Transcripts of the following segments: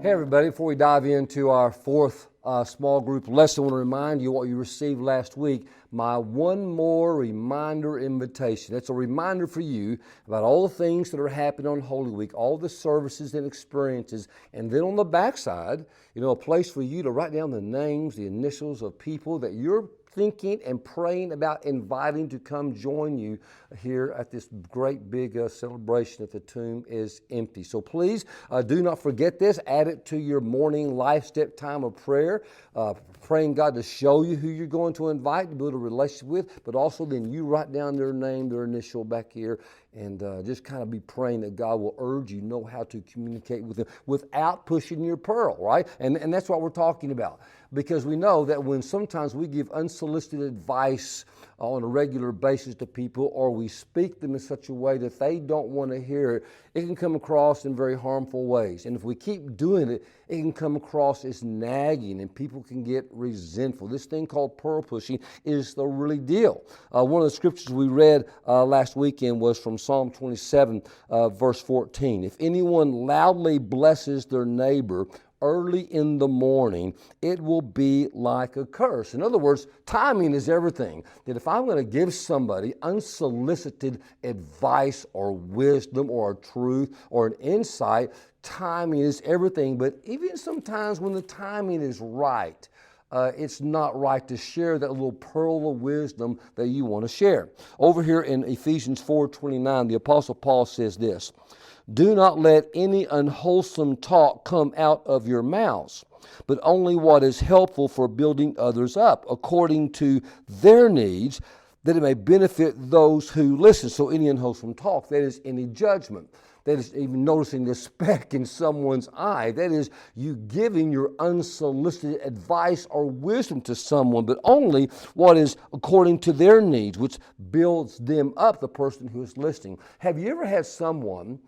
Hey everybody, before we dive into our fourth small group lesson, I want to remind you what you received last week, my one more reminder invitation. That's a reminder for you about all the things that are happening on Holy Week, all the services and experiences, and then on the backside, a place for you to write down the names, the initials of people that you're thinking and praying about inviting to come join you here at this great big celebration that the tomb is empty. So please do not forget this. Add it to your morning life step time of prayer, praying God to show you who you're going to invite to build a relationship with, but also then you write down their name, their initial back here, and just kind of be praying that God will urge you know how to communicate with them without pushing your pearl, right? And that's what we're talking about. Because we know that when sometimes we give unsolicited advice on a regular basis to people, or we speak them in such a way that they don't want to hear it, it can come across in very harmful ways. And if we keep doing it, it can come across as nagging and people can get resentful. This thing called pearl pushing is the really deal. One of the scriptures we read last weekend was from Psalm 27, verse 14. If anyone loudly blesses their neighbor early in the morning, it will be like a curse. In other words, timing is everything. That if I'm going to give somebody unsolicited advice or wisdom or a truth or an insight, timing is everything. But even sometimes when the timing is right, it's not right to share that little pearl of wisdom that you want to share. Over here in Ephesians 4:29, the Apostle Paul says this: do not let any unwholesome talk come out of your mouths, but only what is helpful for building others up, according to their needs, that it may benefit those who listen. So any unwholesome talk, that is any judgment, that is even noticing the speck in someone's eye, that is you giving your unsolicited advice or wisdom to someone, but only what is according to their needs, which builds them up, the person who is listening. Have you ever had someone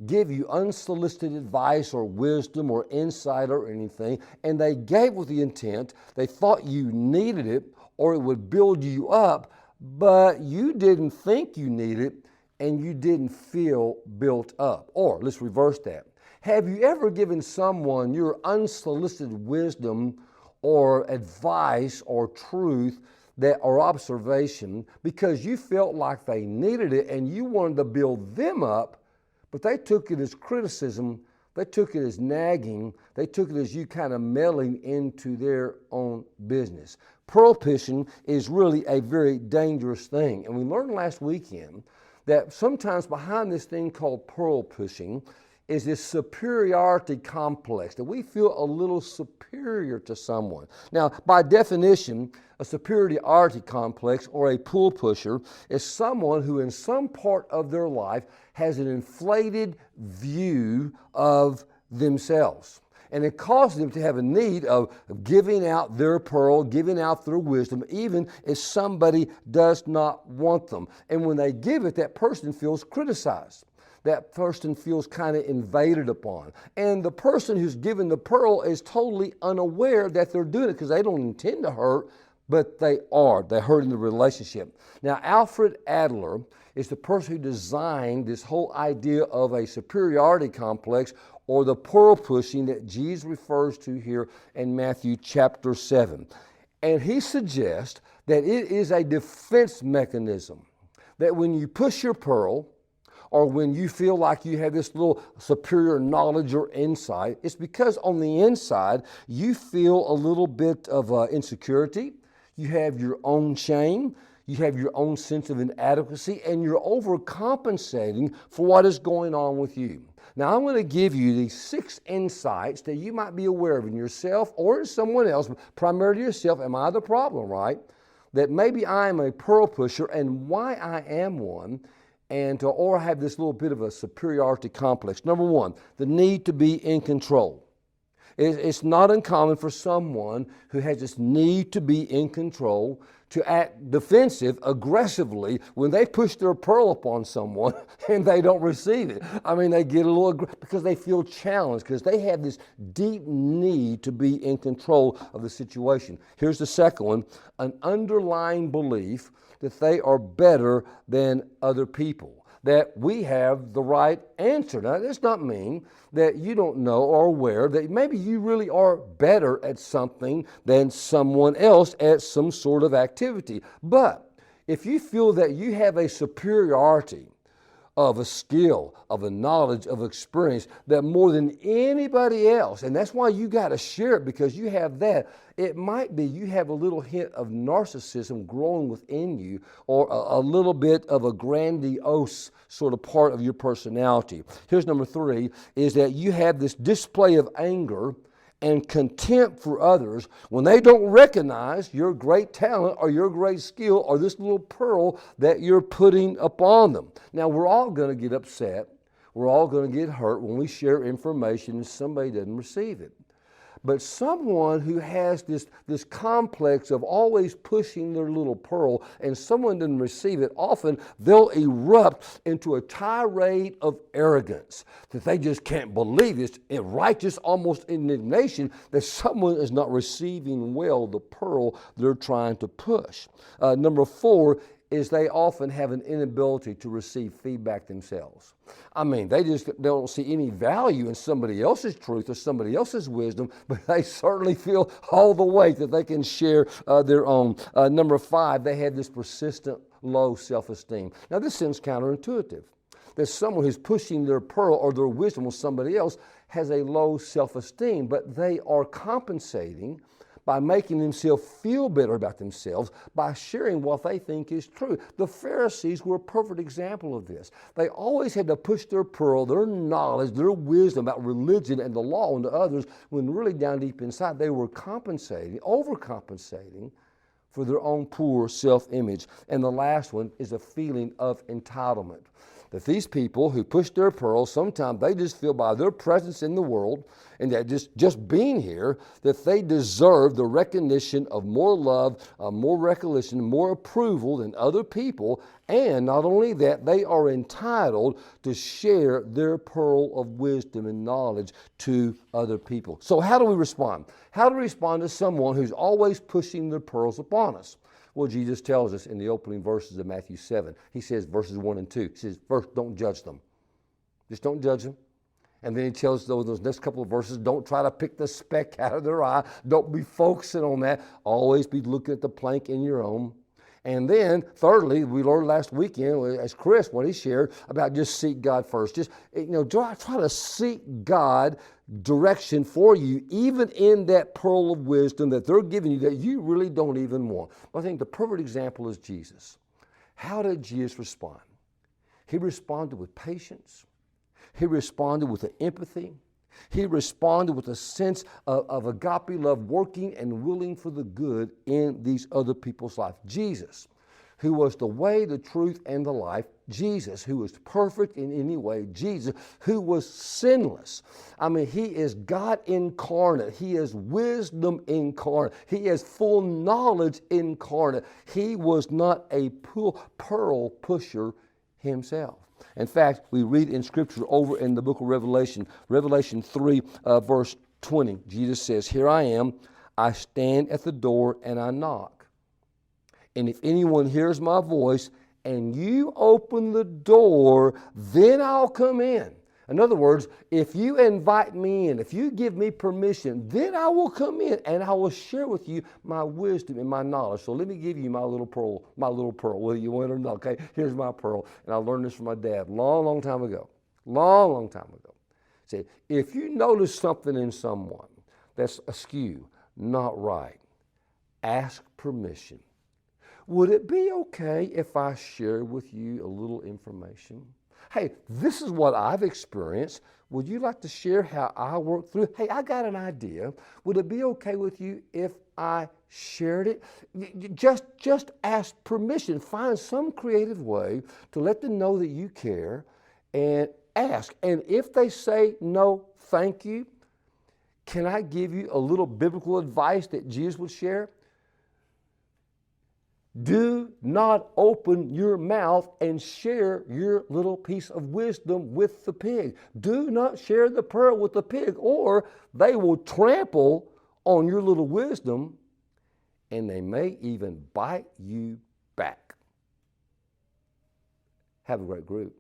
give you unsolicited advice or wisdom or insight or anything, and they gave with the intent, they thought you needed it or it would build you up, but you didn't think you needed it and you didn't feel built up? Or let's reverse that. Have you ever given someone your unsolicited wisdom or advice or truth or observation because you felt like they needed it and you wanted to build them up, but they took it as criticism, they took it as nagging, they took it as you kind of meddling into their own business? Pearl pushing is really a very dangerous thing. And we learned last weekend that sometimes behind this thing called pearl pushing is this superiority complex, that we feel a little superior to someone. Now, by definition, a superiority complex or a pearl pusher is someone who in some part of their life has an inflated view of themselves. And it causes them to have a need of giving out their pearl, giving out their wisdom, even if somebody does not want them. And when they give it, that person feels criticized. That person feels kind of invaded upon. And the person who's given the pearl is totally unaware that they're doing it because they don't intend to hurt, but they are. They're hurting the relationship. Now, Alfred Adler is the person who designed this whole idea of a superiority complex or the pearl pushing that Jesus refers to here in Matthew chapter 7. And he suggests that it is a defense mechanism, that when you push your pearl, or when you feel like you have this little superior knowledge or insight, it's because on the inside you feel a little bit of insecurity, you have your own shame, you have your own sense of inadequacy, and you're overcompensating for what is going on with you. Now, I'm going to give you these 6 insights that you might be aware of in yourself or in someone else, primarily yourself. Am I the problem, right? That maybe I am a pearl pusher and why I am one, or have this little bit of a superiority complex. Number 1, the need to be in control. It's not uncommon for someone who has this need to be in control to act defensive, aggressively, when they push their pearl upon someone and they don't receive it. I mean, they get a little aggressive because they feel challenged, because they have this deep need to be in control of the situation. Here's the second one, an underlying belief that they are better than other people. that we have the right answer. Now, that does not mean that you don't know or aware that maybe you really are better at something than someone else at some sort of activity. But if you feel that you have a superiority of a skill, of a knowledge, of experience that more than anybody else, and that's why you got to share it because you have that. It might be you have a little hint of narcissism growing within you, or a little bit of a grandiose sort of part of your personality. Here's number 3, is that you have this display of anger and contempt for others when they don't recognize your great talent or your great skill or this little pearl that you're putting upon them. Now, we're all going to get upset. We're all going to get hurt when we share information and somebody doesn't receive it. But someone who has this complex of always pushing their little pearl and someone doesn't receive it, often they'll erupt into a tirade of arrogance that they just can't believe. It's righteous, almost indignation that someone is not receiving well the pearl they're trying to push. Number 4 is they often have an inability to receive feedback themselves. I mean, they don't see any value in somebody else's truth or somebody else's wisdom, but they certainly feel all the weight that they can share their own. Number 5, they have this persistent low self-esteem. Now, this seems counterintuitive, that someone who's pushing their pearl or their wisdom with somebody else has a low self-esteem, but they are compensating by making themselves feel better about themselves by sharing what they think is true. The Pharisees were a perfect example of this. They always had to push their pearl, their knowledge, their wisdom about religion and the law onto others, when really down deep inside they were overcompensating for their own poor self-image. And the last one is a feeling of entitlement. That these people who push their pearls, sometimes they just feel by their presence in the world and that just being here, that they deserve the recognition of more love, more recognition, more approval than other people. And not only that, they are entitled to share their pearl of wisdom and knowledge to other people. So how do we respond? How do we respond to someone who's always pushing their pearls upon us? Well, Jesus tells us in the opening verses of Matthew 7. He says, verses 1 and 2, he says, first, don't judge them. Just don't judge them. And then he tells those next couple of verses, don't try to pick the speck out of their eye. Don't be focusing on that. Always be looking at the plank in your own. And then, thirdly, we learned last weekend, as Chris, what he shared about just seek God first. Just, try to seek God direction for you, even in that pearl of wisdom that they're giving you that you really don't even want. I think the perfect example is Jesus. How did Jesus respond? He responded with patience. He responded with an empathy. He responded with a sense of agape love, working and willing for the good in these other people's life. Jesus, who was the way, the truth, and the life. Jesus, who was perfect in any way. Jesus, who was sinless. I mean, he is God incarnate. He is wisdom incarnate. He is full knowledge incarnate. He was not a pearl pusher himself. In fact, we read in Scripture over in the book of Revelation, Revelation 3, verse 20, Jesus says, "Here I am, I stand at the door and I knock. And if anyone hears my voice and you open the door, then I'll come in." In other words, if you invite me in, if you give me permission, then I will come in and I will share with you my wisdom and my knowledge. So let me give you my little pearl. Whether you want it or not, okay? Here's my pearl. And I learned this from my dad long time ago. Long time ago. Say, if you notice something in someone that's askew, not right, ask permission. Would it be okay if I share with you a little information? Hey, this is what I've experienced. Would you like to share how I work through it? Hey, I got an idea. Would it be okay with you if I shared it? Just ask permission. Find some creative way to let them know that you care and ask. And if they say no, thank you, can I give you a little biblical advice that Jesus would share? Do not open your mouth and share your little piece of wisdom with the pig. Do not share the pearl with the pig, or they will trample on your little wisdom and they may even bite you back. Have a great group.